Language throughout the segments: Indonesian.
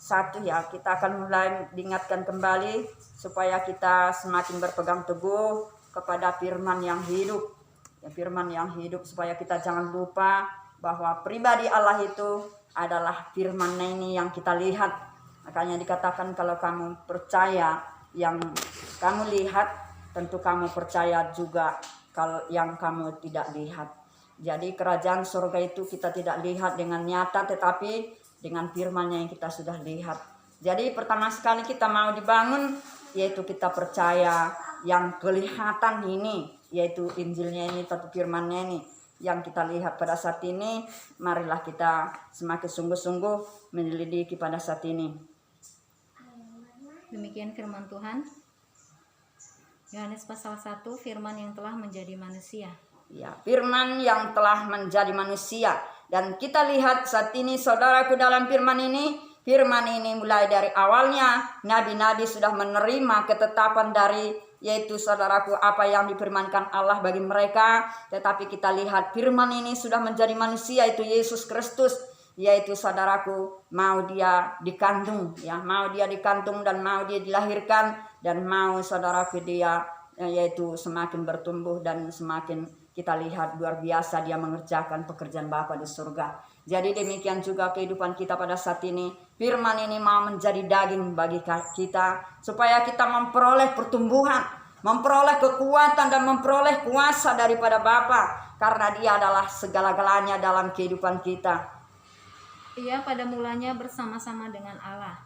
1 ya, kita akan mulai diingatkan kembali supaya kita semakin berpegang teguh kepada firman yang hidup. Ya, firman yang hidup, supaya kita jangan lupa bahwa pribadi Allah itu adalah firman ini yang kita lihat. Makanya dikatakan kalau kamu percaya yang kamu lihat, tentu kamu percaya juga kalau yang kamu tidak lihat. Jadi kerajaan surga itu kita tidak lihat dengan nyata, tetapi dengan firman-Nya yang kita sudah lihat. Jadi pertama sekali kita mau dibangun, yaitu kita percaya yang kelihatan ini, yaitu Injilnya ini, atau firman-Nya ini yang kita lihat pada saat ini. Marilah kita semakin sungguh-sungguh menyelidiki pada saat ini. Demikian firman Tuhan. Yohanes pasal 1, firman yang telah menjadi manusia. Ya, firman yang telah menjadi manusia. Dan kita lihat saat ini saudaraku, dalam firman ini mulai dari awalnya nabi-nabi sudah menerima ketetapan dari, yaitu saudaraku, apa yang difirmankan Allah bagi mereka. Tetapi kita lihat firman ini sudah menjadi manusia, yaitu Yesus Kristus, yaitu saudaraku, mau dia dikandung, ya, mau dia dikandung dan mau dia dilahirkan, dan mau saudaraku dia yaitu semakin bertumbuh dan semakin kita lihat luar biasa dia mengerjakan pekerjaan Bapa di surga. Jadi demikian juga kehidupan kita pada saat ini. Firman ini mau menjadi daging bagi kita, supaya kita memperoleh pertumbuhan, memperoleh kekuatan dan memperoleh kuasa daripada Bapa, karena dia adalah segala-galanya dalam kehidupan kita. Ia pada mulanya bersama-sama dengan Allah.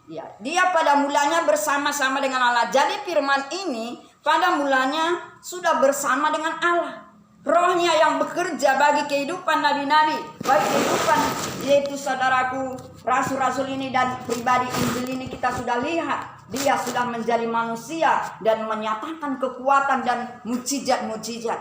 Ya, dia pada mulanya bersama-sama dengan Allah. Jadi firman ini pada mulanya sudah bersama dengan Allah. Rohnya yang bekerja bagi kehidupan nabi-nabi, bagi kehidupan, yaitu saudaraku, rasul-rasul ini dan pribadi Injil ini kita sudah lihat. Dia sudah menjadi manusia dan menyatakan kekuatan dan mukjizat-mukjizat.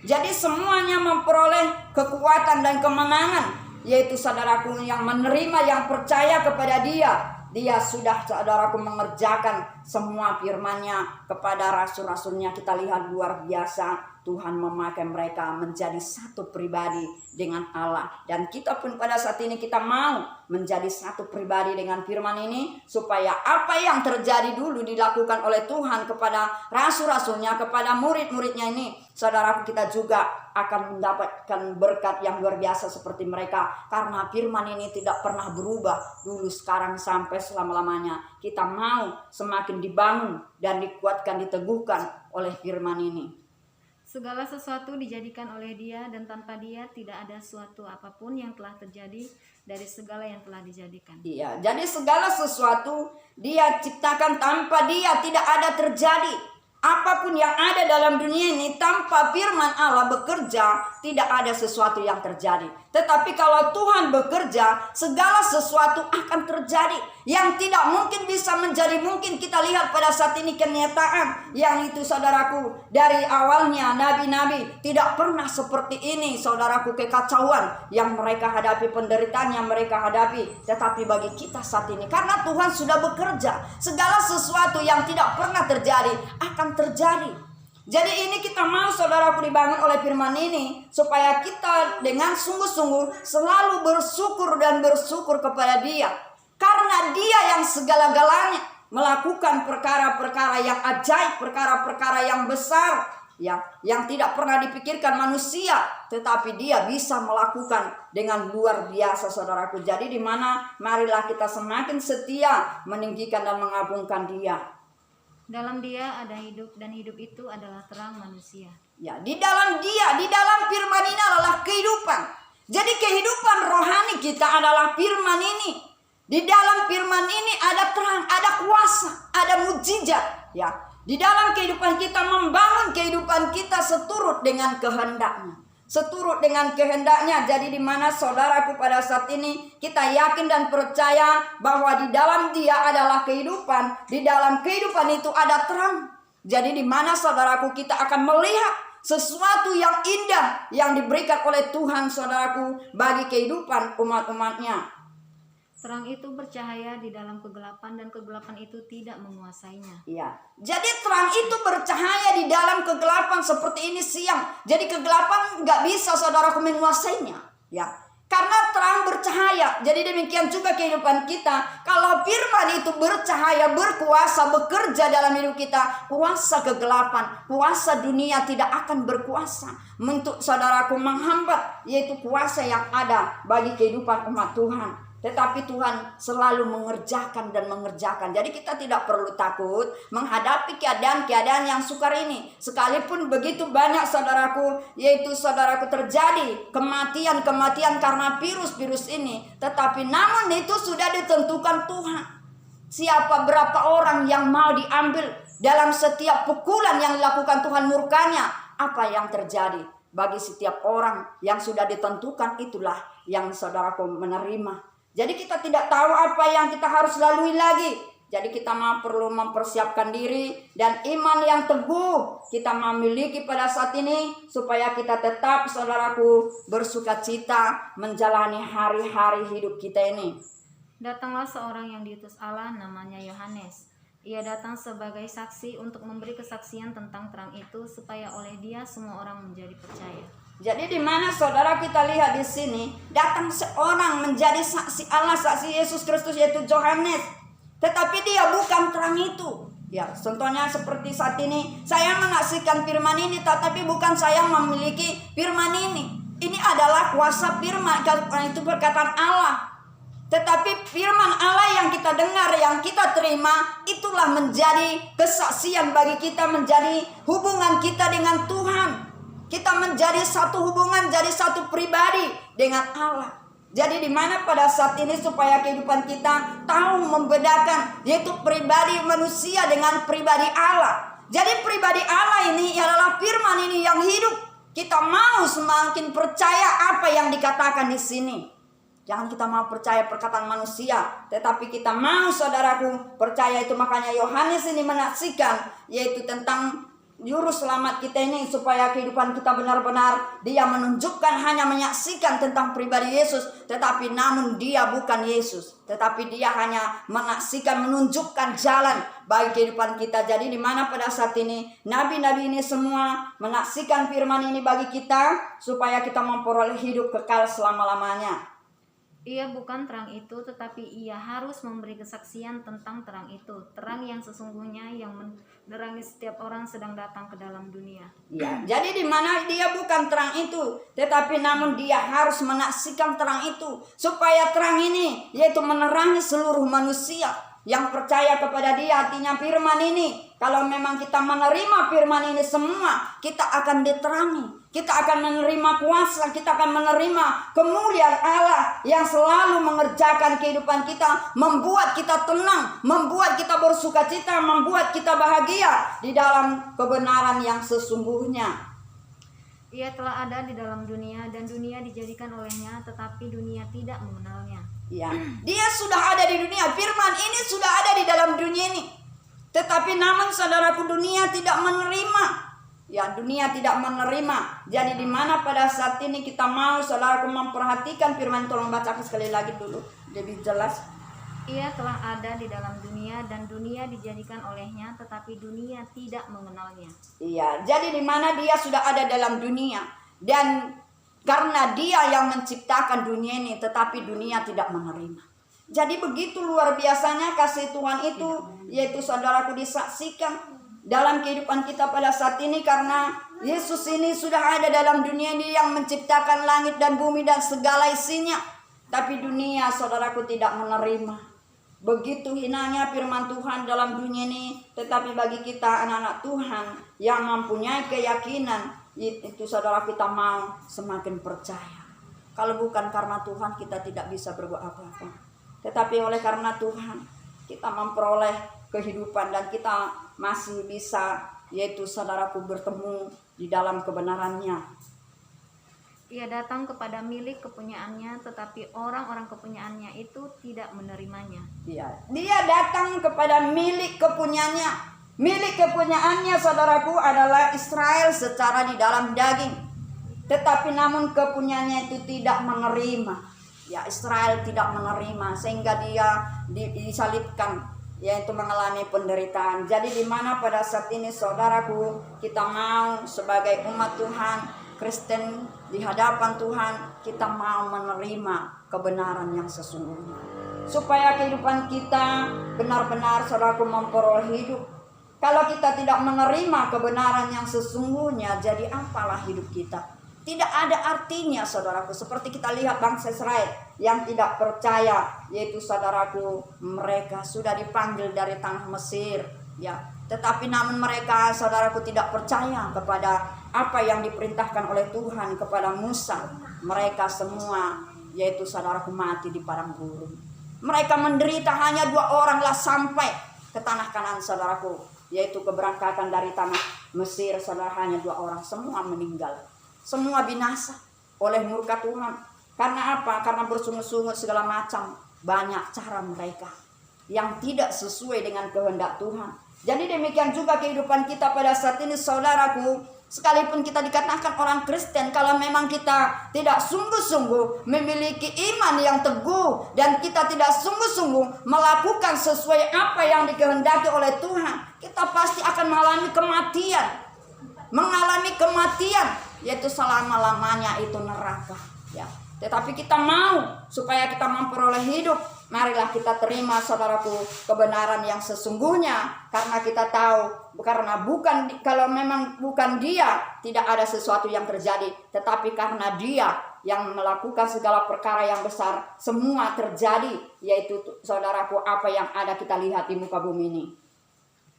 Jadi semuanya memperoleh kekuatan dan kemenangan, yaitu saudaraku yang menerima, yang percaya kepada dia. Dia sudah saudaraku mengerjakan semua firman-Nya kepada rasul-rasulnya. Kita lihat luar biasa Tuhan memakai mereka menjadi satu pribadi dengan Allah. Dan kita pun pada saat ini kita mau menjadi satu pribadi dengan firman ini, supaya apa yang terjadi dulu dilakukan oleh Tuhan kepada rasul-rasulnya, kepada murid-muridnya ini, saudaraku, kita juga akan mendapatkan berkat yang luar biasa seperti mereka. Karena firman ini tidak pernah berubah dulu, sekarang, sampai selama-lamanya. Kita mau semakin dibangun dan dikuatkan, diteguhkan oleh firman ini. Segala sesuatu dijadikan oleh Dia, dan tanpa Dia tidak ada suatu apapun yang telah terjadi dari segala yang telah dijadikan. Iya, jadi segala sesuatu Dia ciptakan, tanpa Dia tidak ada terjadi. Apapun yang ada dalam dunia ini, tanpa firman Allah bekerja, tidak ada sesuatu yang terjadi. Tetapi kalau Tuhan bekerja, segala sesuatu akan terjadi. Yang tidak mungkin bisa menjadi mungkin. Kita lihat pada saat ini kenyataan yang itu, saudaraku, dari awalnya nabi-nabi tidak pernah seperti ini, saudaraku, kekacauan yang mereka hadapi, penderitaan yang mereka hadapi. Tetapi bagi kita saat ini, karena Tuhan sudah bekerja, segala sesuatu yang tidak pernah terjadi akan terjadi. Jadi ini kita mau, saudaraku, dibangun oleh firman ini, supaya kita dengan sungguh-sungguh selalu bersyukur dan bersyukur kepada Dia. Karena Dia yang segala-galanya melakukan perkara-perkara yang ajaib, perkara-perkara yang besar, ya, yang tidak pernah dipikirkan manusia, tetapi Dia bisa melakukan dengan luar biasa, saudaraku. Jadi di mana marilah kita semakin setia meninggikan dan mengagungkan Dia. Dalam Dia ada hidup, dan hidup itu adalah terang manusia. Ya, di dalam Dia, di dalam firman ini adalah kehidupan. Jadi kehidupan rohani kita adalah firman ini. Di dalam firman ini ada terang, ada kuasa, ada mukjizat, ya. Di dalam kehidupan kita, membangun kehidupan kita seturut dengan kehendaknya. Seturut dengan kehendaknya. Jadi di mana, saudaraku, pada saat ini kita yakin dan percaya bahwa di dalam Dia adalah kehidupan. Di dalam kehidupan itu ada terang. Jadi di mana, saudaraku, kita akan melihat sesuatu yang indah yang diberikan oleh Tuhan, saudaraku, bagi kehidupan umat-umatnya. Terang itu bercahaya di dalam kegelapan, dan kegelapan itu tidak menguasainya. Iya. Jadi terang itu bercahaya di dalam kegelapan, seperti ini siang. Jadi kegelapan nggak bisa, saudaraku, menguasainya. Ya. Karena terang bercahaya. Jadi demikian juga kehidupan kita. Kalau firman itu bercahaya, berkuasa, bekerja dalam hidup kita, kuasa kegelapan, kuasa dunia tidak akan berkuasa untuk saudaraku menghambat, yaitu kuasa yang ada bagi kehidupan umat Tuhan. Tetapi Tuhan selalu mengerjakan dan mengerjakan. Jadi kita tidak perlu takut menghadapi keadaan-keadaan yang sukar ini. Sekalipun begitu banyak saudaraku, yaitu saudaraku terjadi kematian-kematian karena virus-virus ini. Tetapi namun itu sudah ditentukan Tuhan. Siapa berapa orang yang mau diambil dalam setiap pukulan yang dilakukan Tuhan murkanya. Apa yang terjadi bagi setiap orang yang sudah ditentukan, itulah yang saudaraku menerima. Jadi kita tidak tahu apa yang kita harus lalui lagi. Jadi kita perlu mempersiapkan diri dan iman yang teguh kita memiliki pada saat ini supaya kita tetap saudaraku bersukacita menjalani hari-hari hidup kita ini. Datanglah seorang yang diutus Allah, namanya Yohanes. Ia datang sebagai saksi untuk memberi kesaksian tentang terang itu supaya oleh dia semua orang menjadi percaya. Jadi di mana saudara kita lihat di sini datang seorang menjadi saksi Allah, saksi Yesus Kristus, yaitu Yohanes. Tetapi dia bukan terang itu. Ya, contohnya seperti saat ini saya menyaksikan firman ini, tetapi bukan saya memiliki firman ini. Ini adalah kuasa firman, itu perkataan Allah. Tetapi firman Allah yang kita dengar, yang kita terima, itulah menjadi kesaksian bagi kita, menjadi hubungan kita dengan Tuhan. Kita menjadi satu hubungan, jadi satu pribadi dengan Allah. Jadi di mana pada saat ini supaya kehidupan kita tahu membedakan, yaitu pribadi manusia dengan pribadi Allah. Jadi pribadi Allah ini adalah firman ini yang hidup. Kita mau semakin percaya apa yang dikatakan di sini. Jangan kita mau percaya perkataan manusia, tetapi kita mau saudaraku percaya itu. Makanya Yohanes ini menyaksikan, yaitu tentang juru selamat kita ini, supaya kehidupan kita benar-benar dia menunjukkan, hanya menyaksikan tentang pribadi Yesus, tetapi namun dia bukan Yesus, tetapi dia hanya menyaksikan, menunjukkan jalan bagi kehidupan kita. Jadi di mana pada saat ini nabi-nabi ini semua menyaksikan firman ini bagi kita supaya kita memperoleh hidup kekal selama-lamanya. Ia bukan terang itu, tetapi ia harus memberi kesaksian tentang terang itu, terang yang sesungguhnya yang menerangi setiap orang sedang datang ke dalam dunia. Ya, jadi di mana dia bukan terang itu, tetapi namun dia harus menyaksikan terang itu, supaya terang ini yaitu menerangi seluruh manusia yang percaya kepada dia. Artinya firman ini, kalau memang kita menerima firman ini semua, kita akan diterangi. Kita akan menerima kuasa, kita akan menerima kemuliaan Allah yang selalu mengerjakan kehidupan kita, membuat kita tenang, membuat kita bersukacita, membuat kita bahagia di dalam kebenaran yang sesungguhnya. Ia telah ada di dalam dunia dan dunia dijadikan olehnya, tetapi dunia tidak mengenalnya. Ya, dia sudah ada di dunia, firman ini sudah ada di dalam dunia ini. Tetapi namun saudaraku, dunia tidak menerima. Ya, dunia tidak menerima. Jadi di mana pada saat ini kita mau saudaraku memperhatikan firman, tolong bacakan sekali lagi dulu lebih jelas. Ia telah ada di dalam dunia dan dunia dijadikan olehnya, tetapi dunia tidak mengenalnya. Iya, jadi di mana dia sudah ada dalam dunia dan karena dia yang menciptakan dunia ini, tetapi dunia tidak menerima. Jadi begitu luar biasanya kasih Tuhan itu, yaitu saudaraku disaksikan dalam kehidupan kita pada saat ini, karena Yesus ini sudah ada dalam dunia ini yang menciptakan langit dan bumi dan segala isinya. Tapi dunia saudaraku tidak menerima. Begitu hinanya firman Tuhan dalam dunia ini. Tetapi bagi kita anak-anak Tuhan yang mempunyai keyakinan, itu saudara kita mau semakin percaya. Kalau bukan karena Tuhan kita tidak bisa berbuat apa-apa. Tetapi oleh karena Tuhan kita memperoleh kehidupan dan kita masih bisa, yaitu saudaraku, bertemu di dalam kebenarannya. Ia datang kepada milik kepunyaannya, tetapi orang-orang kepunyaannya itu tidak menerimanya. Ya, dia datang kepada milik kepunyaannya. Milik kepunyaannya saudaraku adalah Israel secara di dalam daging. Tetapi namun kepunyaannya itu tidak menerima. Ya, Israel tidak menerima sehingga dia disalibkan, yaitu mengalami penderitaan. Jadi di mana pada saat ini saudaraku kita mau sebagai umat Tuhan Kristen di hadapan Tuhan, kita mau menerima kebenaran yang sesungguhnya. Supaya kehidupan kita benar-benar saudaraku memperoleh hidup. Kalau kita tidak menerima kebenaran yang sesungguhnya, jadi apalah hidup kita? Tidak ada artinya saudaraku. Seperti kita lihat bangsa Israel yang tidak percaya, yaitu saudaraku, mereka sudah dipanggil dari tanah Mesir, ya. Tetapi namun mereka saudaraku tidak percaya kepada apa yang diperintahkan oleh Tuhan kepada Musa. Mereka semua yaitu saudaraku mati di padang gurun. Mereka menderita hanya 2 oranglah sampai ke tanah Kanaan saudaraku, yaitu keberangkatan dari tanah Mesir. Saudara, hanya 2 orang, semua meninggal. Semua binasa oleh murka Tuhan. Karena apa? Karena bersungut-sungut segala macam banyak cara mereka yang tidak sesuai dengan kehendak Tuhan. Jadi demikian juga kehidupan kita pada saat ini saudaraku. Sekalipun kita dikatakan orang Kristen, kalau memang kita tidak sungguh-sungguh memiliki iman yang teguh dan kita tidak sungguh-sungguh melakukan sesuai apa yang dikehendaki oleh Tuhan, kita pasti akan mengalami kematian. Mengalami kematian, yaitu selama-lamanya itu neraka, ya. Tetapi kita mau supaya kita memperoleh hidup, marilah kita terima saudaraku kebenaran yang sesungguhnya, karena kita tahu karena kalau memang bukan Dia tidak ada sesuatu yang terjadi, tetapi karena Dia yang melakukan segala perkara yang besar, semua terjadi, yaitu saudaraku apa yang ada kita lihat di muka bumi ini.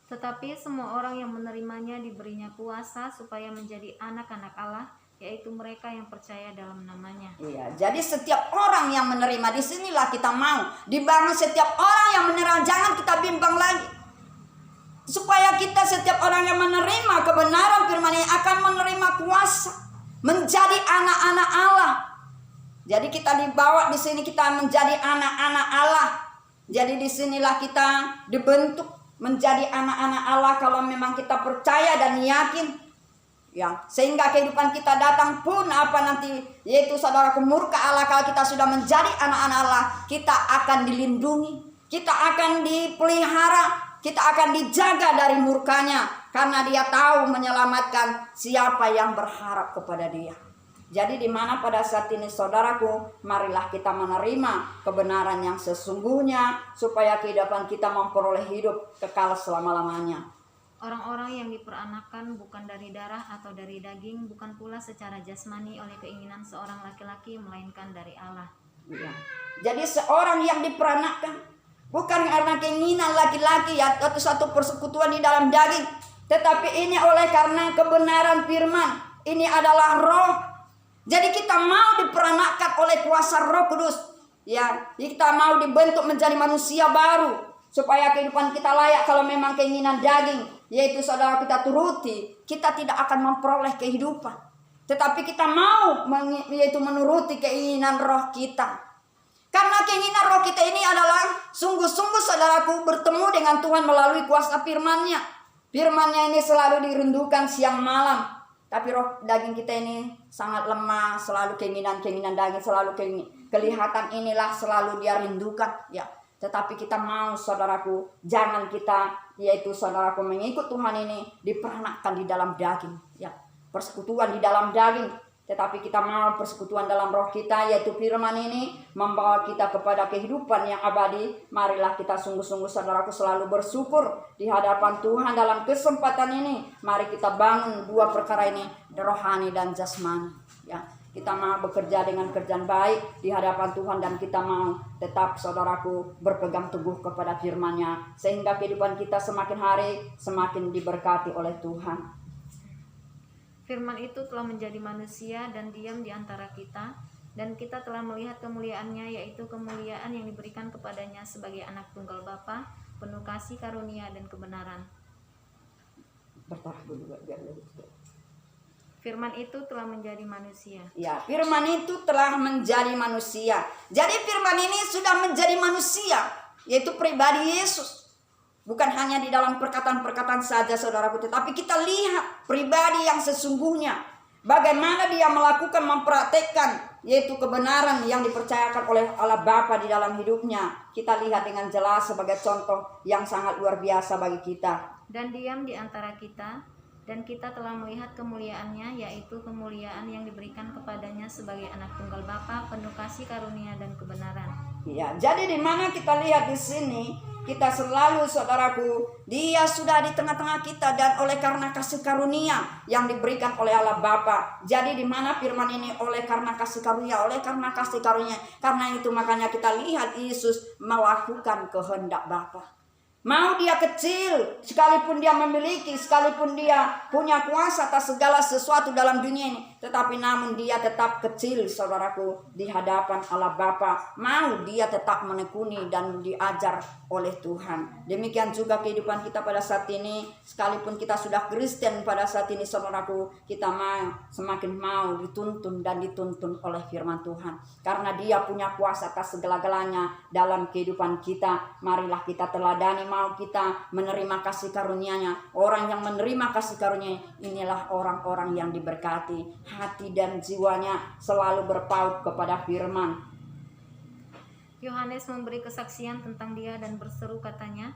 Tetapi semua orang yang menerimanya diberinya kuasa supaya menjadi anak-anak Allah, yaitu mereka yang percaya dalam namanya. Iya, jadi setiap orang yang menerima, disinilah kita mau dibangun setiap orang yang menerima, jangan kita bimbang lagi. Supaya kita setiap orang yang menerima kebenaran firman ini akan menerima kuasa menjadi anak-anak Allah. Jadi kita dibawa di sini kita menjadi anak-anak Allah. Jadi disinilah kita dibentuk menjadi anak-anak Allah kalau memang kita percaya dan yakin, ya, sehingga kehidupan kita datang pun apa nanti, yaitu saudaraku murka Allah, kalau kita sudah menjadi anak-anak Allah, kita akan dilindungi, kita akan dipelihara, kita akan dijaga dari murkanya, karena Dia tahu menyelamatkan siapa yang berharap kepada Dia. Jadi di mana pada saat ini saudaraku, marilah kita menerima kebenaran yang sesungguhnya supaya kehidupan kita memperoleh hidup kekal selama-lamanya. Orang-orang yang diperanakan bukan dari darah atau dari daging, bukan pula secara jasmani oleh keinginan seorang laki-laki, melainkan dari Allah. Ya. Jadi seorang yang diperanakan bukan karena keinginan laki-laki atau satu persekutuan di dalam daging, tetapi ini oleh karena kebenaran firman. Ini adalah roh. Jadi kita mau diperanakkan oleh kuasa Roh Kudus. Ya, kita mau dibentuk menjadi manusia baru supaya kehidupan kita layak. Kalau memang keinginan daging, yaitu saudara kita turuti, kita tidak akan memperoleh kehidupan. Tetapi kita mau yaitu menuruti keinginan roh kita. Karena keinginan roh kita ini adalah sungguh-sungguh saudaraku bertemu dengan Tuhan melalui kuasa firman-Nya. Firman-Nya ini selalu dirindukan siang malam. Tapi roh daging kita ini sangat lemah, selalu keinginan daging, selalu kelihatan inilah selalu dia rindukan, ya. Tetapi kita mau saudaraku, jangan kita yaitu saudaraku mengikut Tuhan ini diperanakkan di dalam daging, ya. Persekutuan di dalam daging, tetapi kita mau persekutuan dalam roh kita, yaitu firman ini membawa kita kepada kehidupan yang abadi. Marilah kita sungguh-sungguh saudaraku selalu bersyukur di hadapan Tuhan dalam kesempatan ini. Mari kita bangun 2 perkara ini, rohani dan jasmani, ya. Kita mau bekerja dengan kerjaan baik di hadapan Tuhan, dan kita mau tetap saudaraku berpegang teguh kepada firman-Nya, sehingga kehidupan kita semakin hari semakin diberkati oleh Tuhan. Firman itu telah menjadi manusia dan diam di antara kita, dan kita telah melihat kemuliaannya, yaitu kemuliaan yang diberikan kepadanya sebagai anak tunggal Bapa, penuh kasih karunia dan kebenaran. Firman itu telah menjadi manusia. Ya, firman itu telah menjadi manusia. Jadi firman ini sudah menjadi manusia, yaitu pribadi Yesus. Bukan hanya di dalam perkataan-perkataan saja saudaraku, tetapi kita lihat pribadi yang sesungguhnya. Bagaimana dia melakukan, mempraktekkan, yaitu kebenaran yang dipercayakan oleh Allah Bapa di dalam hidupnya. Kita lihat dengan jelas sebagai contoh yang sangat luar biasa bagi kita. Dan diam di antara kita, dan kita telah melihat kemuliaannya, yaitu kemuliaan yang diberikan kepadanya sebagai anak tunggal Bapa, penuh kasih karunia dan kebenaran. Ya, jadi di mana kita lihat di sini, kita selalu, saudaraku, dia sudah di tengah-tengah kita, dan oleh karena kasih karunia yang diberikan oleh Allah Bapa. Jadi di mana firman ini, oleh karena kasih karunia, oleh karena kasih karunia. Karena itu makanya kita lihat Yesus melakukan kehendak Bapa. Mau dia kecil, sekalipun dia memiliki, sekalipun dia punya kuasa atas segala sesuatu dalam dunia ini, tetapi namun dia tetap kecil, saudaraku, di hadapan Allah Bapa. Mau dia tetap menekuni dan diajar oleh Tuhan. Demikian juga kehidupan kita pada saat ini, sekalipun kita sudah Kristen pada saat ini, saudaraku, kita mau semakin mau dituntun dan dituntun oleh firman Tuhan. Karena dia punya kuasa atas segala-galanya dalam kehidupan kita. Marilah kita teladani, mau kita menerima kasih karunia-Nya. Orang yang menerima kasih karunia inilah orang-orang yang diberkati. Hati dan jiwanya selalu berpaut kepada firman. Yohanes memberi kesaksian tentang dia dan berseru, katanya,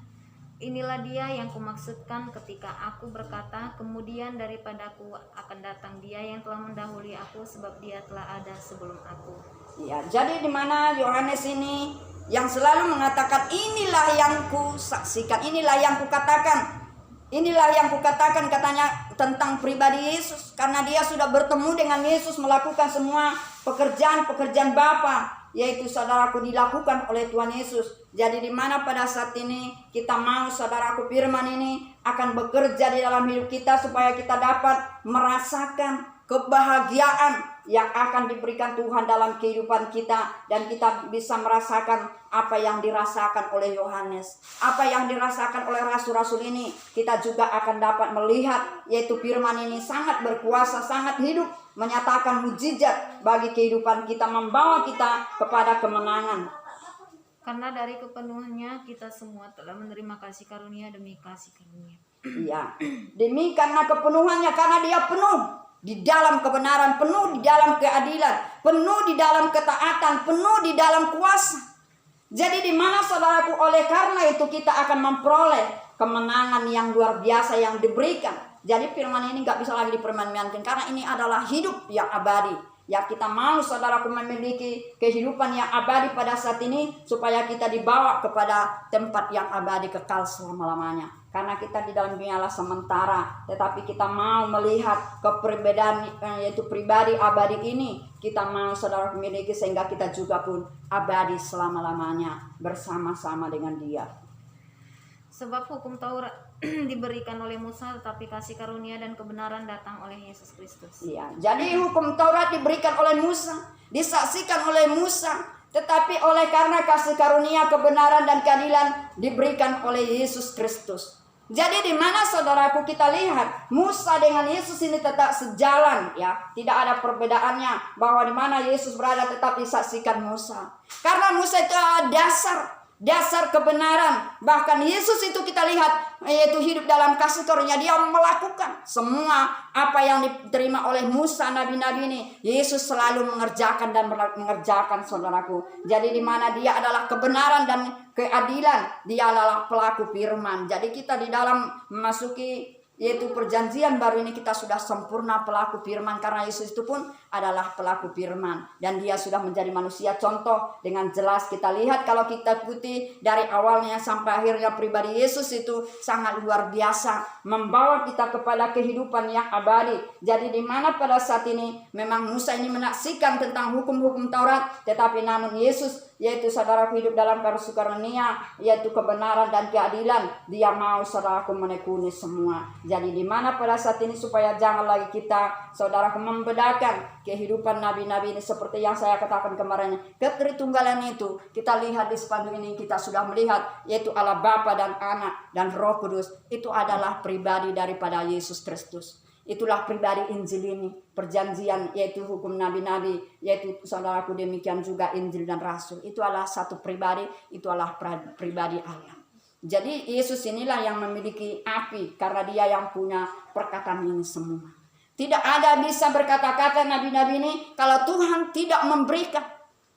"Inilah dia yang kumaksudkan ketika aku berkata, kemudian daripadaku akan datang dia yang telah mendahului aku, sebab dia telah ada sebelum aku." Ya, jadi di mana Yohanes ini yang selalu mengatakan, inilah yang kusaksikan, inilah yang kukatakan. Inilah yang kukatakan, katanya, tentang pribadi Yesus. Karena dia sudah bertemu dengan Yesus, melakukan semua pekerjaan-pekerjaan Bapa, yaitu, saudaraku, dilakukan oleh Tuhan Yesus. Jadi di mana pada saat ini kita mau, saudaraku, firman ini akan bekerja di dalam hidup kita, supaya kita dapat merasakan kebahagiaan yang akan diberikan Tuhan dalam kehidupan kita, dan kita bisa merasakan apa yang dirasakan oleh Yohanes, apa yang dirasakan oleh rasul-rasul ini. Kita juga akan dapat melihat, yaitu firman ini sangat berkuasa, sangat hidup, menyatakan mujizat bagi kehidupan kita, membawa kita kepada kemenangan. Karena dari kepenuhannya kita semua telah menerima kasih karunia demi kasih karunia. Iya, demi karena kepenuhannya, karena dia penuh di dalam kebenaran, penuh di dalam keadilan, penuh di dalam ketaatan, penuh di dalam kuasa. Jadi di mana, saudaraku, oleh karena itu kita akan memperoleh kemenangan yang luar biasa yang diberikan. Jadi firman ini gak bisa lagi dipermainkan, karena ini adalah hidup yang abadi. Ya, kita mau, saudaraku, memiliki kehidupan yang abadi pada saat ini, supaya kita dibawa kepada tempat yang abadi kekal selama-lamanya. Karena kita di dalam dunia lah sementara, tetapi kita mau melihat keperbedaan, yaitu pribadi abadi ini. Kita mau, saudara, memiliki, sehingga kita juga pun abadi selama-lamanya bersama-sama dengan dia. Sebab hukum Taurat diberikan oleh Musa, tetapi kasih karunia dan kebenaran datang oleh Yesus Kristus. Iya, jadi hukum Taurat diberikan oleh Musa, disaksikan oleh Musa, tetapi oleh karena kasih karunia, kebenaran dan keadilan diberikan oleh Yesus Kristus. Jadi di mana, saudaraku, kita lihat Musa dengan Yesus ini tetap sejalan, ya, tidak ada perbedaannya, bahwa di mana Yesus berada tetap disaksikan Musa. Karena Musa itu dasar kebenaran. Bahkan Yesus itu kita lihat, yaitu hidup dalam kasih karunia, dia melakukan semua apa yang diterima oleh Musa, nabi-nabi ini. Yesus selalu mengerjakan dan mengerjakan, saudaraku. Jadi di mana dia adalah kebenaran dan keadilan, dia adalah pelaku firman. Jadi kita di dalam memasuki, yaitu perjanjian baru ini, kita sudah sempurna pelaku firman, karena Yesus itu pun adalah pelaku firman, dan dia sudah menjadi manusia contoh. Dengan jelas kita lihat, kalau kita ikuti dari awalnya sampai akhirnya, pribadi Yesus itu sangat luar biasa, membawa kita kepada kehidupan yang abadi. Jadi di mana pada saat ini memang Musa ini menyaksikan tentang hukum-hukum Taurat, tetapi namun Yesus, yaitu saudara, hidup dalam kasih karunia, yaitu kebenaran dan keadilan, dia mau, saudaraku, menekuni semua. Jadi di mana pada saat ini, supaya jangan lagi kita, saudaraku, membedakan kehidupan nabi-nabi ini, seperti yang saya katakan kemarin, ketritunggalan itu kita lihat di spanduk ini, kita sudah melihat, yaitu Allah Bapa dan Anak dan Roh Kudus, itu adalah pribadi daripada Yesus Kristus. Itulah pribadi Injil ini, perjanjian, yaitu hukum nabi-nabi, yaitu, saudaraku, demikian juga Injil dan Rasul. Itu adalah satu pribadi, itu adalah pribadi Allah. Jadi Yesus inilah yang memiliki api, karena dia yang punya perkataan ini semua. Tidak ada bisa berkata-kata nabi-nabi ini kalau Tuhan tidak memberikan.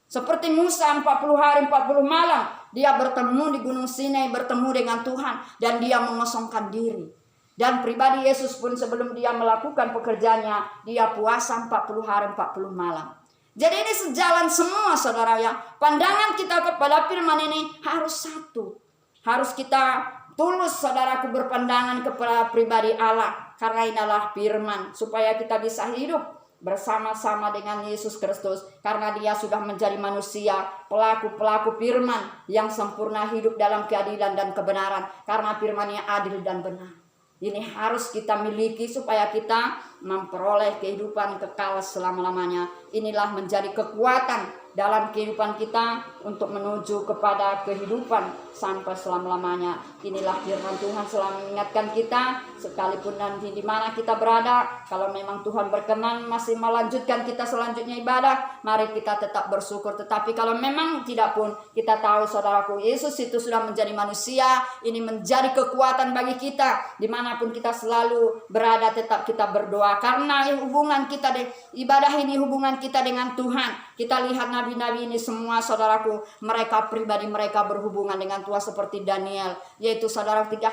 Seperti Musa 40 hari 40 malam dia bertemu di Gunung Sinai, bertemu dengan Tuhan, dan dia mengosongkan diri. Dan pribadi Yesus pun sebelum dia melakukan pekerjaannya, dia puasa 40 hari 40 malam. Jadi ini sejalan semua saudara ya. Pandangan kita kepada firman ini harus satu. Harus kita tulus saudaraku berpandangan kepada pribadi Allah. Karena inilah firman. Supaya kita bisa hidup bersama-sama dengan Yesus Kristus. Karena dia sudah menjadi manusia. Pelaku-pelaku firman yang sempurna hidup dalam keadilan dan kebenaran. Karena firman-Nya adil dan benar. Ini harus kita miliki supaya kita memperoleh kehidupan kekal selama-lamanya. Inilah menjadi kekuatan dalam kehidupan kita untuk menuju kepada kehidupan sampai selama-lamanya. Inilah firman Tuhan selalu mengingatkan kita sekalipun nanti di mana kita berada. Kalau memang Tuhan berkenan masih melanjutkan kita selanjutnya ibadah, mari kita tetap bersyukur. Tetapi kalau memang tidak pun, kita tahu saudaraku, Yesus itu sudah menjadi manusia. Ini menjadi kekuatan bagi kita. Dimanapun kita selalu berada, tetap kita berdoa. Karena hubungan kita, ibadah ini hubungan kita dengan Tuhan. Kita lihat nabi-nabi ini semua saudaraku, mereka pribadi mereka berhubungan dengan Tuhan seperti Daniel. Yaitu saudara 3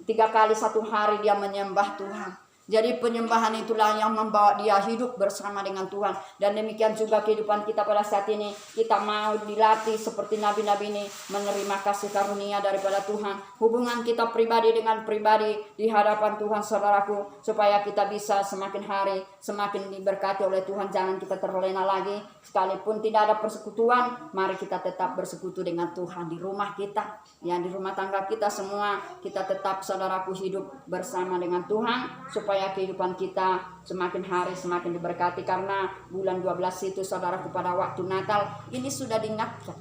kali 1 hari dia menyembah Tuhan. Jadi penyembahan itulah yang membawa dia hidup bersama dengan Tuhan. Dan demikian juga kehidupan kita pada saat ini. Kita mau dilatih seperti nabi-nabi ini, menerima kasih karunia daripada Tuhan. Hubungan kita pribadi dengan pribadi di hadapan Tuhan saudaraku. Supaya kita bisa semakin hari semakin diberkati oleh Tuhan. Jangan kita terlena lagi. Sekalipun tidak ada persekutuan, mari kita tetap bersekutu dengan Tuhan di rumah kita. Ya, di rumah tangga kita semua, kita tetap saudaraku hidup bersama dengan Tuhan. Supaya kehidupan kita semakin hari semakin diberkati. Karena bulan 12 itu saudaraku pada waktu Natal ini sudah diingatkan.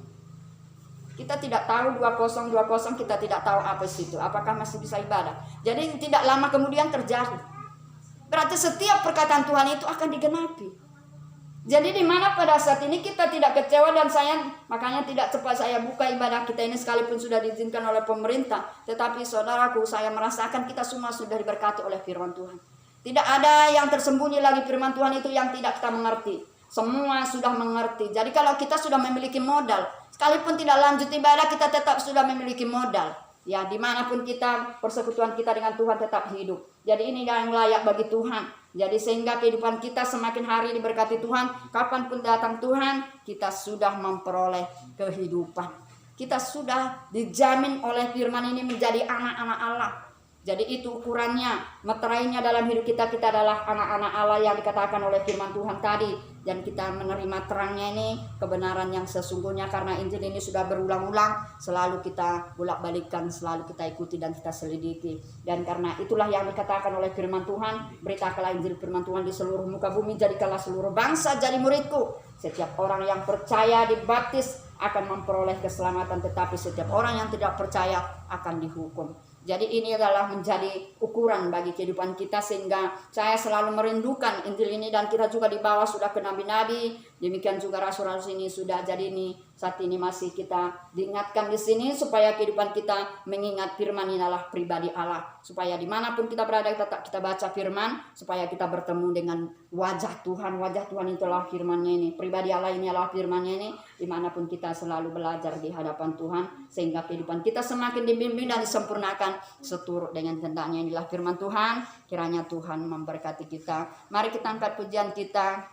Kita tidak tahu 2020 kita tidak tahu apa situ. Apakah masih bisa ibadah. Jadi tidak lama kemudian terjadi. Berarti setiap perkataan Tuhan itu akan digenapi. Jadi di mana pada saat ini kita tidak kecewa dan makanya tidak cepat saya buka ibadah kita ini sekalipun sudah diizinkan oleh pemerintah. Tetapi saudaraku, saya merasakan kita semua sudah diberkati oleh firman Tuhan. Tidak ada yang tersembunyi lagi firman Tuhan itu yang tidak kita mengerti. Semua sudah mengerti. Jadi kalau kita sudah memiliki modal, sekalipun tidak lanjut ibadah, kita tetap sudah memiliki modal. Ya, dimanapun kita, persekutuan kita dengan Tuhan tetap hidup. Jadi ini yang layak bagi Tuhan. Jadi sehingga kehidupan kita semakin hari diberkati Tuhan. Kapanpun datang Tuhan, kita sudah memperoleh kehidupan. Kita sudah dijamin oleh firman ini menjadi anak-anak Allah. Jadi itu ukurannya, meterainya dalam hidup kita adalah anak-anak Allah yang dikatakan oleh firman Tuhan tadi. Dan kita menerima terangnya ini, kebenaran yang sesungguhnya. Karena Injil ini sudah berulang-ulang, selalu kita bolak-balikan, selalu kita ikuti dan kita selidiki. Dan karena itulah yang dikatakan oleh firman Tuhan, beritakanlah Injil firman Tuhan di seluruh muka bumi, jadikanlah seluruh bangsa jadi muridku. Setiap orang yang percaya dibaptis akan memperoleh keselamatan, tetapi setiap orang yang tidak percaya akan dihukum. Jadi ini adalah menjadi ukuran bagi kehidupan kita, sehingga saya selalu merindukan Injil ini. Dan kita juga dibawa sudah ke nabi-nabi, demikian juga rasul-rasul ini sudah. Jadi ini saat ini masih kita diingatkan di sini supaya kehidupan kita mengingat firman ini adalah pribadi Allah. Supaya dimanapun kita berada tetap kita baca firman, supaya kita bertemu dengan wajah Tuhan. Wajah Tuhan itulah firman-Nya ini, pribadi Allah ini adalah firman-Nya ini. Dimanapun kita selalu belajar di hadapan Tuhan, sehingga kehidupan kita semakin dibimbing dan disempurnakan seturut dengan kehendak-Nya. Inilah firman Tuhan. Kiranya Tuhan memberkati kita. Mari kita angkat pujian kita.